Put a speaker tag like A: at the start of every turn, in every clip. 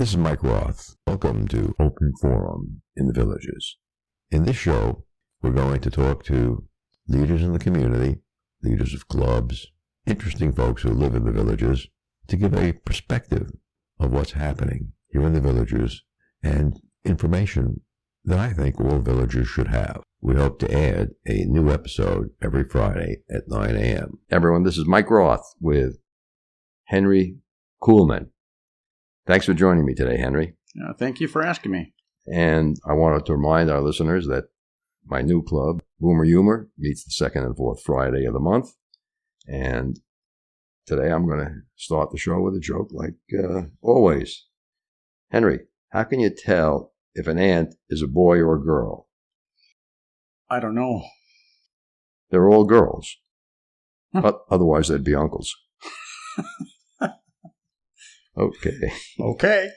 A: This is Mike Roth. Welcome to Open Forum in the Villages. In this show, we're going to talk to leaders in the community, leaders of clubs, interesting folks who live in the villages, to give a perspective of what's happening here in the villages and information that I think all villagers should have. We hope to add a new episode every Friday at 9 a.m. Everyone, this is Mike Roth with Henry Kohlman. Thanks for joining me today, Henry.
B: Thank you for asking me.
A: And I wanted to remind our listeners that my new club, Boomer Humor, meets the second and fourth Friday of the month. And today I'm going to start the show with a joke like always. Henry, how can you tell if an aunt is a boy or a girl?
B: I don't know.
A: They're all girls. Otherwise, they'd be uncles. Okay.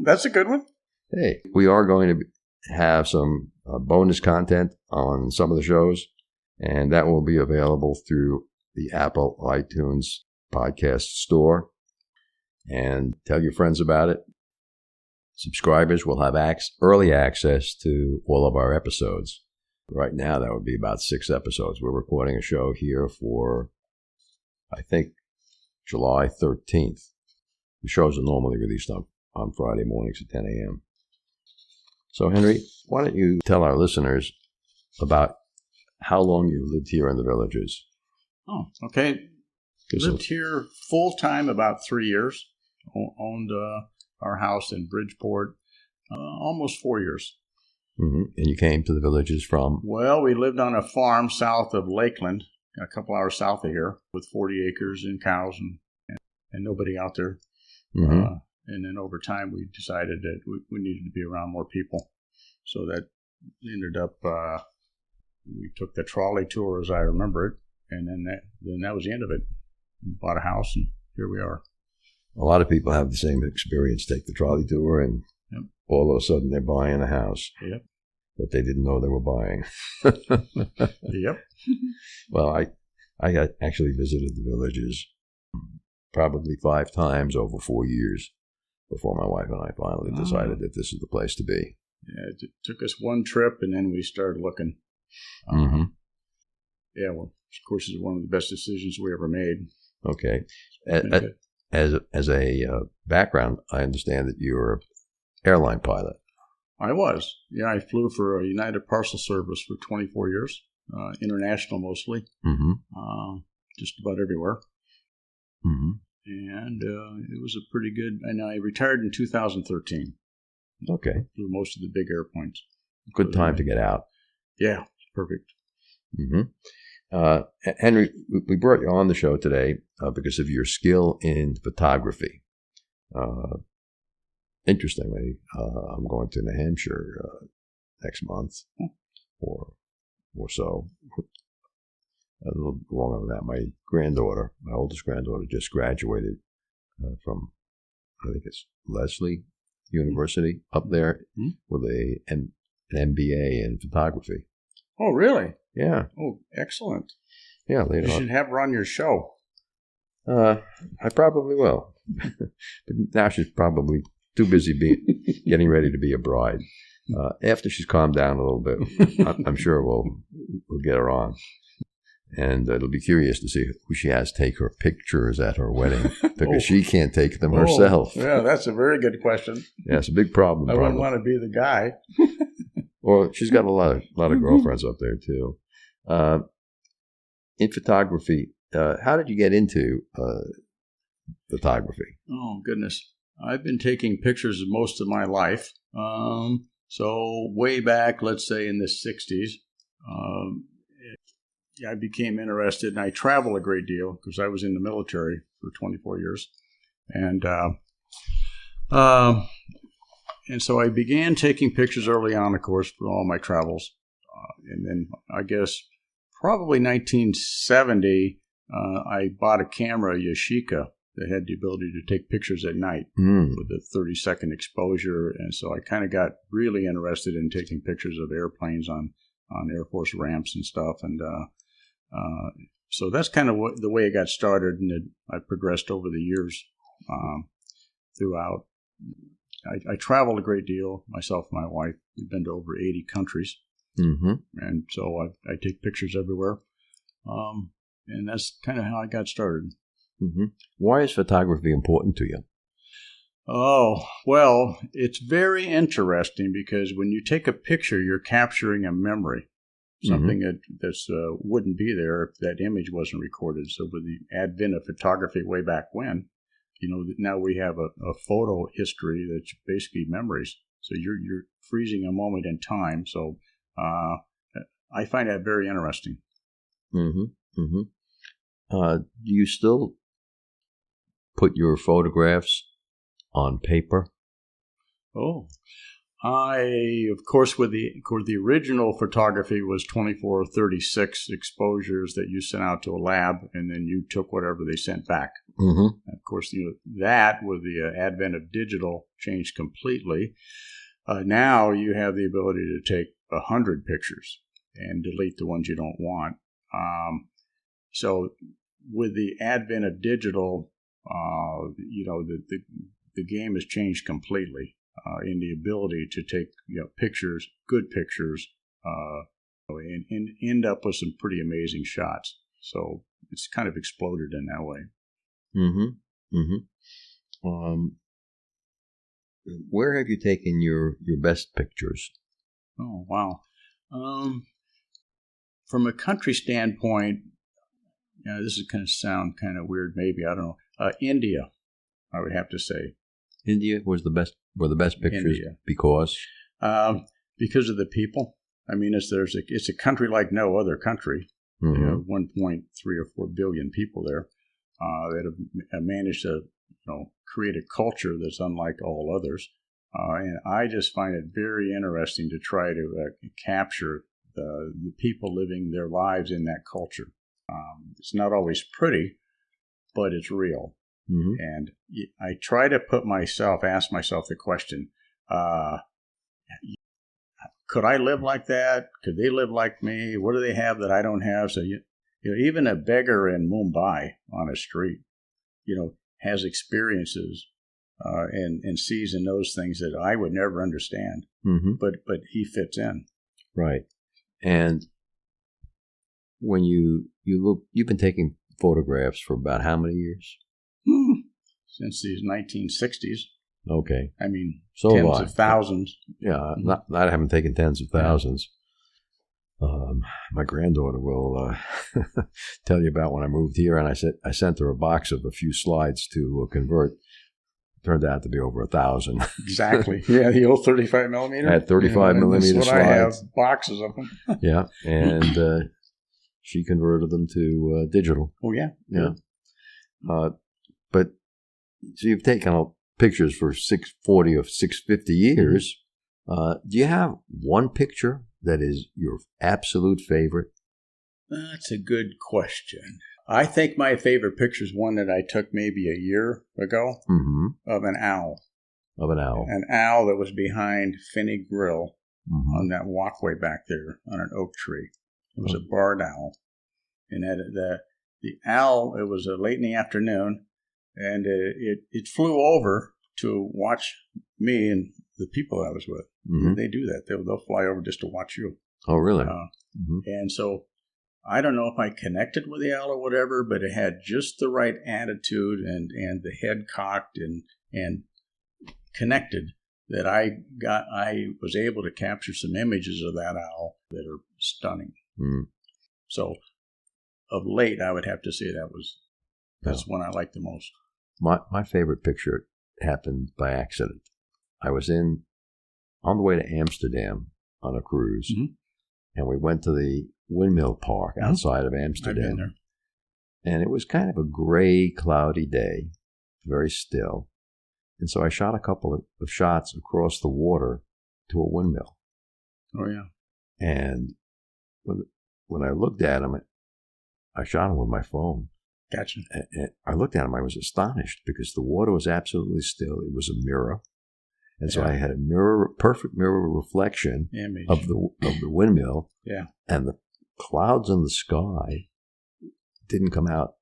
B: That's a good one.
A: Hey, we are going to have some bonus content on some of the shows, and that will be available through the Apple iTunes podcast store. And tell your friends about it. Subscribers will have early access to all of our episodes. Right now, that would be about 6 episodes. We're recording a show here for, I think, July 13th. The shows are normally released on Friday mornings at 10 a.m. So, Henry, why don't you tell our listeners about how long you lived here in the Villages?
B: Oh, okay. Lived here full-time about 3 years. Owned our house in Bridgeport almost 4 years.
A: Mm-hmm. And you came to the Villages from?
B: Well, we lived on a farm south of Lakeland, a couple hours south of here, with 40 acres and cows and nobody out there.
A: Mm-hmm.
B: And then over time, we decided that we needed to be around more people. So that ended up, we took the trolley tour as I remember it, and then that was the end of it. We bought a house, and here we are.
A: A lot of people have the same experience, take the trolley tour, and all of a sudden they're buying a house that they didn't know they were buying.
B: Yep.
A: Well, I actually visited the Villages probably 5 times over 4 years before my wife and I finally decided that this is the place to be.
B: Yeah, it took us one trip, and then we started looking.
A: Mm-hmm.
B: Yeah, well, of course, it's one of the best decisions we ever made.
A: Okay. As a background, I understand that you're an airline pilot.
B: I was. Yeah, I flew for a United Parcel Service for 24 years, international mostly, just about everywhere.
A: Mm-hmm.
B: And it was a pretty good, and I retired in 2013.
A: Okay.
B: Flew most of the big airplanes.
A: Good time to get out.
B: Yeah, perfect.
A: Mm-hmm. Henry, we brought you on the show today because of your skill in photography. Interestingly, I'm going to New Hampshire next month or so. A little longer than that. My oldest granddaughter, just graduated from, I think it's Lesley University up there with an MBA in photography.
B: Oh, really?
A: Yeah.
B: Oh, excellent.
A: Yeah, later
B: you
A: on.
B: should have her on your show.
A: I probably will. But now she's probably too busy getting ready to be a bride. After she's calmed down a little bit, I'm sure we'll get her on. And it'll be curious to see who she has take her pictures at her wedding because she can't take them herself.
B: Yeah, that's a very good question.
A: Yeah, it's a big problem.
B: I wouldn't want to be the guy.
A: Well, she's got a lot of girlfriends up there too. In photography, how did you get into photography?
B: Oh, goodness. I've been taking pictures most of my life. So way back, let's say in the 60s, I became interested, and I traveled a great deal because I was in the military for 24 years. And so I began taking pictures early on, of course, for all my travels. And then I guess probably 1970, I bought a camera, a Yashica, that had the ability to take pictures at night with a 30-second exposure. And so I kind of got really interested in taking pictures of airplanes on Air Force ramps and stuff. And so that's kind of the way it got started, and I progressed over the years throughout. I traveled a great deal, myself and my wife. We've been to over 80 countries.
A: Mm-hmm.
B: And so I take pictures everywhere. And that's kind of how I got started.
A: Mm-hmm. Why is photography important to you?
B: Oh, well, it's very interesting because when you take a picture, you're capturing a memory, something that wouldn't be there if that image wasn't recorded. So with the advent of photography way back when, now we have a photo history that's basically memories. So you're freezing a moment in time. So I find that very interesting.
A: Mm-hmm. Mm-hmm. Do you still put your photographs on paper?
B: Oh, of course, with the original photography was 24 or 36 exposures that you sent out to a lab, and then you took whatever they sent back.
A: Mm-hmm.
B: Of course, that with the advent of digital changed completely. Now you have the ability to take 100 pictures and delete the ones you don't want. So with the advent of digital, the game has changed completely in the ability to take pictures, good pictures, and end up with some pretty amazing shots. So it's kind of exploded in that way.
A: Mm-hmm. Mm-hmm. Where have you taken your best pictures?
B: Oh, wow. From a country standpoint, this is going to sound kind of weird, maybe. I don't know. India, I would have to say.
A: India were the best pictures.
B: India.
A: Because
B: of the people. I mean, it's a country like no other country.
A: Mm-hmm.
B: 1.3 or 4 billion people there that have managed to create a culture that's unlike all others. And I just find it very interesting to try to capture the people living their lives in that culture. It's not always pretty, but it's real.
A: Mm-hmm.
B: And I try to ask myself the question, could I live like that? Could they live like me? What do they have that I don't have? So, even a beggar in Mumbai on a street, has experiences and sees and knows things that I would never understand.
A: Mm-hmm.
B: But he fits in.
A: Right. And when you look, you've been taking photographs for about how many years?
B: Since the 1960s.
A: Okay.
B: I mean,
A: so
B: tens of thousands.
A: Yeah, I haven't taken tens of thousands. My granddaughter will tell you about when I moved here, and I sent her a box of a few slides to convert. Turned out to be over 1,000.
B: Exactly. Yeah, the old 35 millimeter.
A: I had 35 millimeter slides.
B: I have boxes of them.
A: Yeah, and she converted them to digital.
B: Oh, yeah.
A: Yeah. But so you've taken pictures for 640 or 650 years. Do you have one picture that is your absolute favorite?
B: That's a good question. I think my favorite picture is one that I took maybe a year ago of an owl.
A: Of an owl.
B: An owl that was behind Finney Grill on that walkway back there on an oak tree. It was a barred owl. And the owl, it was late in the afternoon, and it flew over to watch me and the people I was with.
A: Mm-hmm.
B: They do that. They'll fly over just to watch you.
A: Oh, really?
B: And so I don't know if I connected with the owl or whatever, but it had just the right attitude and the head cocked and connected that I was able to capture some images of that owl that are stunning.
A: Mm.
B: So of late, I would have to say that's one I like the most.
A: My favorite picture happened by accident. I was on the way to Amsterdam on a cruise, and we went to the windmill park outside of Amsterdam.
B: I've been there.
A: And it was kind of a gray, cloudy day, very still. And so I shot a couple of shots across the water to a windmill.
B: Oh, yeah.
A: And when I looked at him, I shot him with my phone.
B: Gotcha.
A: And I looked at him, I was astonished because the water was absolutely still. It was a mirror. And so I had a perfect mirror reflection of the windmill.
B: Yeah.
A: And the clouds in the sky didn't come out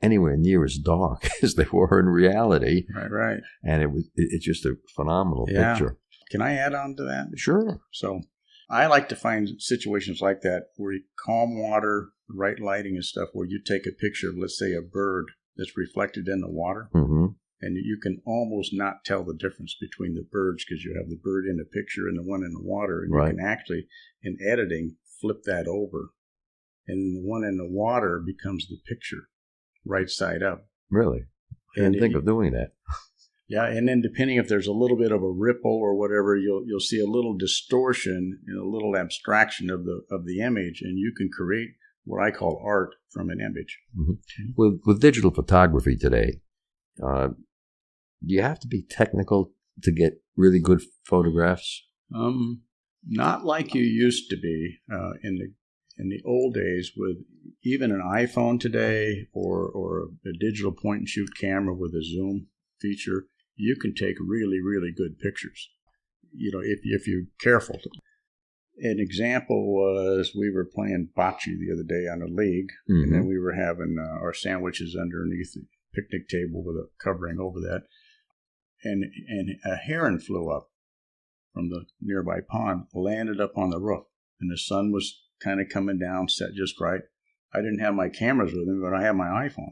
A: anywhere near as dark as they were in reality.
B: Right.
A: And it's just a phenomenal picture.
B: Can I add on to that?
A: Sure.
B: So I like to find situations like that where calm water, right lighting and stuff, where you take a picture of, let's say, a bird that's reflected in the water.
A: Mm-hmm.
B: And you can almost not tell the difference between the birds because you have the bird in the picture and the one in the water. And you can actually, in editing, flip that over. And the one in the water becomes the picture, right side up.
A: Really? I didn't think of doing that.
B: Yeah, and then depending if there's a little bit of a ripple or whatever, you'll see a little distortion and a little abstraction of the image, and you can create what I call art from an image.
A: Mm-hmm. With digital photography today, do you have to be technical to get really good photographs?
B: Not like you used to be in the old days. With even an iPhone today or a digital point and shoot camera with a zoom feature, you can take really, really good pictures. If you're careful. An example was we were playing bocce the other day on a league, and then we were having our sandwiches underneath the picnic table with a covering over that, and a heron flew up from the nearby pond, landed up on the roof, and the sun was kind of coming down, set just right. I didn't have my cameras with me, but I had my iPhone,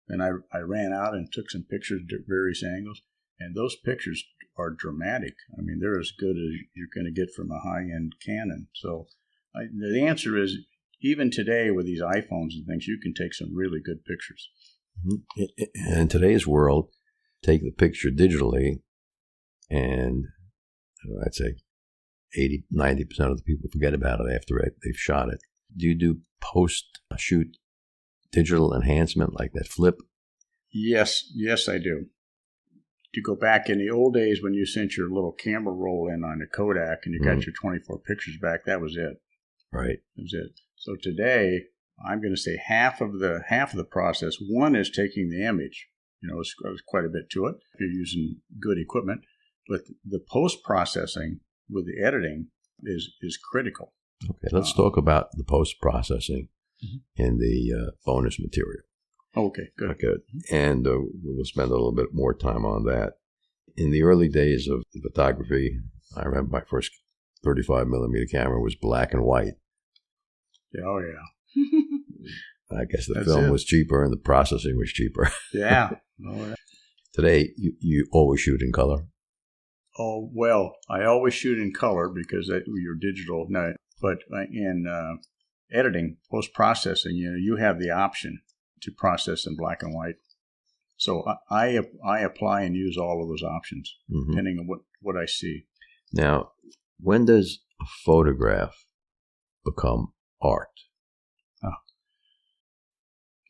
B: and I ran out and took some pictures at various angles, and those pictures are dramatic. I mean, they're as good as you're going to get from a high-end Canon. So the answer is, even today with these iPhones and things, you can take some really good pictures.
A: In today's world, take the picture digitally, and I'd say 80-90% of the people forget about it after they've shot it. Do you do post-shoot digital enhancement like that flip?
B: Yes, I do. To go back in the old days when you sent your little camera roll in on a Kodak and you got your 24 pictures back, that was it.
A: Right.
B: That was it. So today, I'm going to say half of the process. One is taking the image. It's quite a bit to it if you're using good equipment. But the post-processing with the editing is critical.
A: Okay, let's talk about the post-processing in the bonus material.
B: Okay, good.
A: Okay, and we'll spend a little bit more time on that. In the early days of photography, I remember my first 35mm camera was black and white.
B: Oh, yeah.
A: I guess the film was cheaper and the processing was cheaper.
B: Yeah. Oh, yeah.
A: Today, you always shoot in color?
B: Oh, well, I always shoot in color because you're digital. No, but in editing, post-processing, you have the option to process in black and white. So I apply and use all of those options, depending on what I see.
A: Now, when does a photograph become art?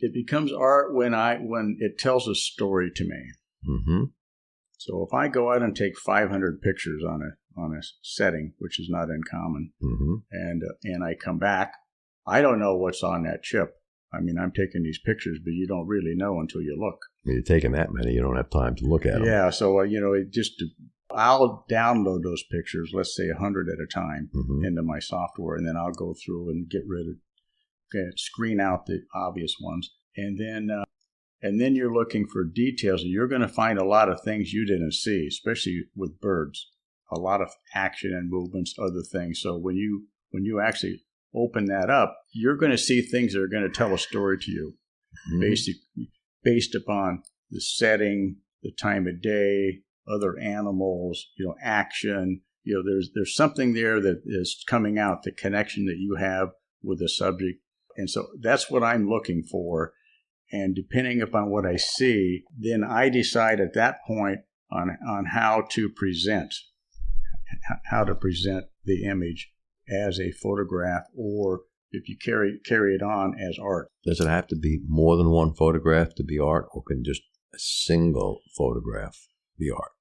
B: It becomes art when it tells a story to me.
A: Mm-hmm.
B: So if I go out and take 500 pictures on a setting, which is not uncommon, and I come back, I don't know what's on that chip. I mean, I'm taking these pictures, but you don't really know until you look.
A: When you're taking that many, you don't have time to look at them.
B: Yeah, so I'll download those pictures, let's say 100 at a time, into my software, and then I'll go through and get rid of, screen out the obvious ones, and then you're looking for details, and you're going to find a lot of things you didn't see, especially with birds. A lot of action and movements, other things. So when you actually open that up, you're going to see things that are going to tell a story to you, based upon the setting, the time of day, other animals, action. There's something there that is coming out, the connection that you have with the subject, and so that's what I'm looking for. And depending upon what I see, then I decide at that point on how to present the image as a photograph, or if you carry it on as art.
A: Does it have to be more than one photograph to be art, or can just a single photograph be art?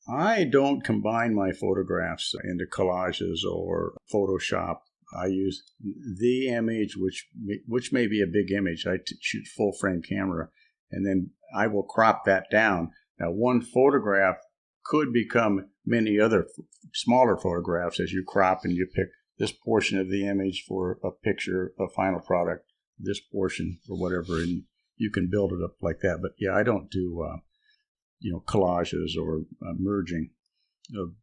B: I don't combine my photographs into collages or Photoshop. I use the image, which may be a big image. I shoot full frame camera, and then I will crop that down. Now, one photograph could become many other smaller photographs as you crop and you pick this portion of the image for a picture, a final product, this portion or whatever, and you can build it up like that. But yeah, I don't do collages or merging of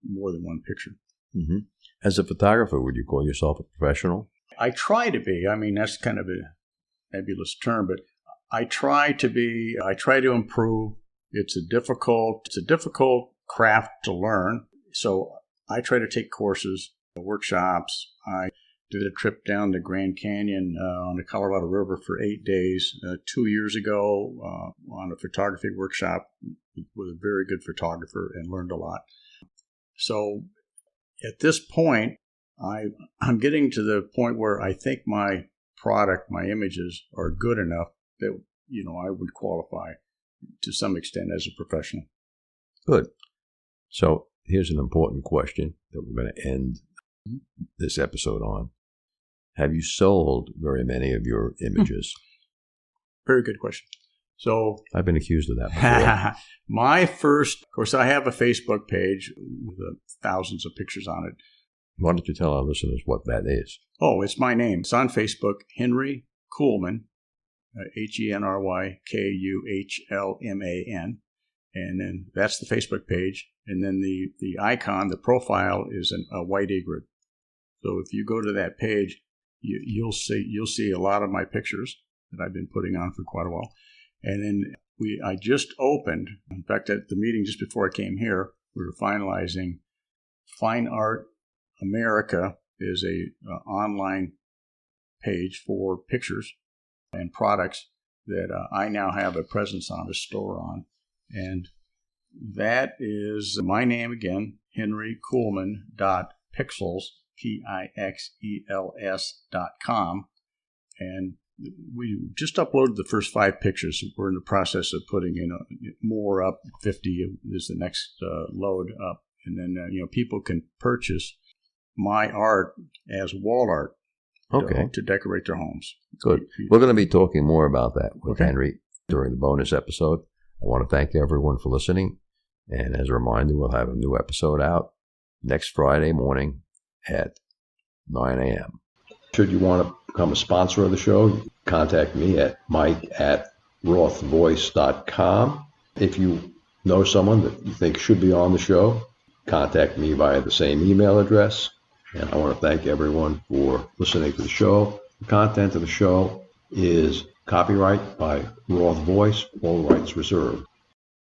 B: more than one picture.
A: Mm-hmm. As a photographer, would you call yourself a professional?
B: I try to be. I mean, that's kind of a nebulous term, but I try to be. I try to improve. It's a difficult craft to learn. So I try to take courses, workshops. I did a trip down the Grand Canyon on the Colorado River for 8 days 2 years ago on a photography workshop with a very good photographer, and learned a lot. So at this point, I'm getting to the point where I think my product, my images are good enough that I would qualify to some extent as a professional.
A: Good. So here's an important question that we're going to end this episode on. Have you sold very many of your images?
B: Very good question. So
A: I've been accused of that before.
B: My first, of course, I have a Facebook page with thousands of pictures on it.
A: Why don't you tell our listeners what that is?
B: Oh, it's my name. It's on Facebook, Henry Kohlman, HenryKuhlman. And then that's the Facebook page. And then the icon, the profile, is a white egret. So if you go to that page, you'll see a lot of my pictures that I've been putting on for quite a while. And then I just opened, in fact, at the meeting just before I came here, we were finalizing Fine Art America is a online page for pictures and products that I now have a presence on, a store on. And that is my name again, henrykohlman.pixels, pixels.com. And we just uploaded the first 5 pictures. We're in the process of putting more up. 50 is the next load up. And then, people can purchase my art as wall art to decorate their homes.
A: Good. We're going to be talking more about that with Henry during the bonus episode. I want to thank everyone for listening. And as a reminder, we'll have a new episode out next Friday morning at 9 a.m. Should you want to become a sponsor of the show, contact me at mike@rothvoice.com. If you know someone that you think should be on the show, contact me via the same email address. And I want to thank everyone for listening to the show. The content of the show is copyright by Roth Voice, all rights reserved.